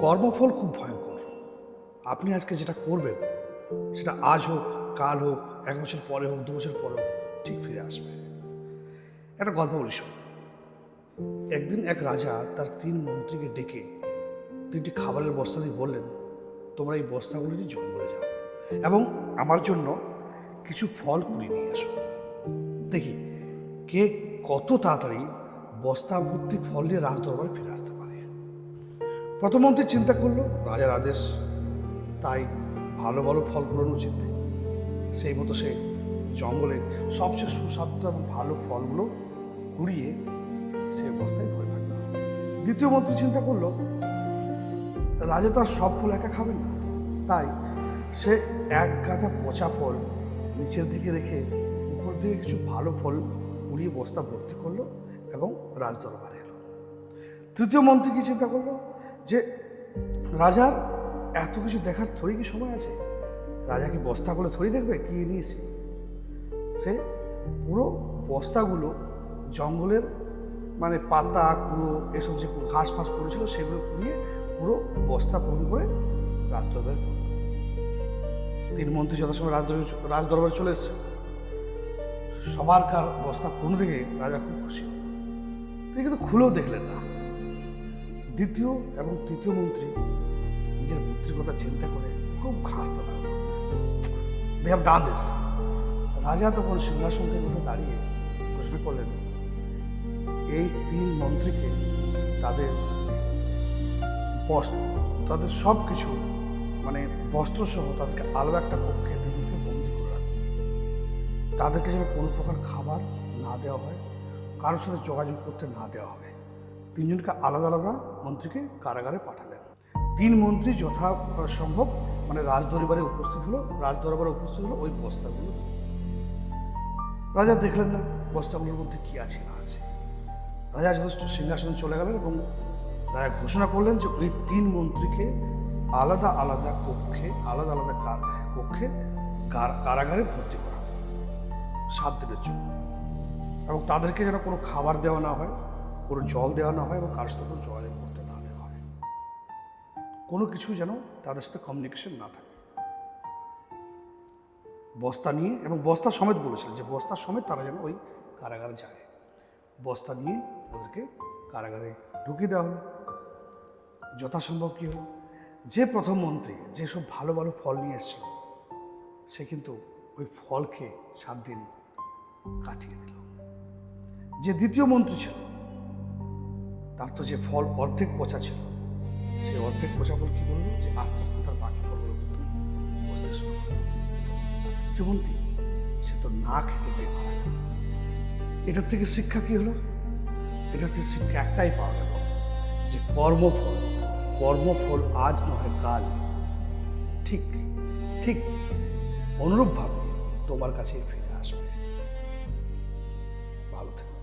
কর্মফল খুব ভয়ঙ্কর। আপনি আজকে যেটা করবেন সেটা আজ হোক, কাল হোক, 1 বছর পরে হোক, 2 বছর পরে হোক, ঠিক ফিরে আসবে। একটা গল্প বলি শোন। একদিন এক রাজা তার 3 মন্ত্রীকে ডেকে 3টি খাবারের বস্তা দিয়ে বললেন, তোমরা এই বস্তাগুলো নিয়ে জঙ্গলে যাও এবং আমার জন্য কিছু ফল কুড়িয়ে নিয়ে আসো। দেখি কে কত তাড়াতাড়ি বস্তা ভর্তি ফল নিয়ে রাজ দরবারে ফিরে আসতে পারে। প্রথম মন্ত্রী চিন্তা করলো, রাজার আদেশ, তাই ভালো ভালো ফল কুড়ানো উচিত। সেই মতো সে জঙ্গলে সবচেয়ে সুস্বাদু এবং ভালো ফলগুলো কুড়িয়ে সে বস্তায় ভরে রাখল। দ্বিতীয় মন্ত্রী চিন্তা করলো, রাজা তো আর সব ফল একা খাবেন না, তাই সে এক গাদা পচা ফল নিচের দিকে রেখে উপর দিকে কিছু ভালো ফল কুড়িয়ে বস্তা ভর্তি করলো এবং রাজদরবারে এলো। তৃতীয় মন্ত্রী কি চিন্তা করলো যে রাজার এত কিছু দেখার থোড়ি কি সময় আছে, রাজা কি বস্তাগুলো থোড়ি দেখবে কি নিয়েছে। সে পুরো বস্তাগুলো জঙ্গলের পাতা কুড়ো এসব যে ঘাস ফাঁস পড়েছিল সেগুলো কুড়িয়ে পুরো বস্তা পূরণ করে রাজদরবারে পড়ল। 3 মন্ত্রী যথাসময় রাজদরবারে চলে এসছে। সবার কার বস্তা পূর্ণ দেখে রাজা খুব খুশি। তিনি কিন্তু খুলেও দেখলেন না। দ্বিতীয় এবং তৃতীয় মন্ত্রী নিজের বুদ্ধির কথা চিন্তা করে খুব হাসতে লাগলো। They have done this. রাজা তখন সিংহাসন থেকে উঠে দাঁড়িয়ে ঘোষণা করলেন, এই 3 মন্ত্রীকে তাদের সব কিছু বস্ত্রসহ তাদেরকে আলাদা একটা কক্ষে দিদিকে বন্দি করে রাখবে। তাদেরকে যেন কোনো প্রকার খাবার না দেওয়া হয়, কারোর সাথে যোগাযোগ করতে না দেওয়া হবে। 3 জনকে আলাদা আলাদা মন্ত্রীকে কারাগারে পাঠালেন। 3 মন্ত্রী যথাসম্ভব রাজদরবারে উপস্থিত হলো ওই বস্তাগুলো। রাজা দেখলেন না বস্তাগুলোর মধ্যে কি আছে না আছে। রাজা যথেষ্ট সিংহাসনে চলে গেলেন এবং রাজা ঘোষণা করলেন যে ওই 3 মন্ত্রীকে আলাদা আলাদা কক্ষে কারাগারে ভর্তি করা 7 দিনের জন্য, এবং তাদেরকে যেন কোনো খাবার দেওয়া না হয়, কোনো জল দেওয়া না হয় এবং কারোর সাথে কোনো যোগাযোগ করতে না দেওয়া হয়, কোনো কিছু যেন তাদের সাথে কমিউনিকেশন না থাকে। বস্তা নিয়ে এবং বস্তা সমেত বলেছিলেন যে বস্তা সমেত তারা যেন ওই কারাগারে যায়। বস্তা নিয়ে ওদেরকে কারাগারে ঢুকিয়ে দেওয়া হলো। যথাসম্ভব কী হলো, যে প্রথম মন্ত্রী যেসব ভালো ভালো ফল নিয়ে এসেছিল সে কিন্তু ওই ফল খেয়ে 7 দিন কাটিয়ে দিল। যে দ্বিতীয় মন্ত্রী ছিল তার তো যে ফল অর্ধেক পচা ছিল, সে অর্ধেক পচা ফল কী করলো যে আস্তে আস্তে তার বাকি ফলগুলো কিন্তু পচতে শুরু করলো। তৃতীয় মন্ত্রী সে তো না খেতে পেয়ে মারা গেল। এটার থেকে শিক্ষা কী হলো? এটার থেকে শিক্ষা একটাই পাওয়া গেল যে কর্মফল আজ নয় কাল ঠিক অনুরূপভাবে তোমার কাছে ফিরে আসবে। ভালো থেকো।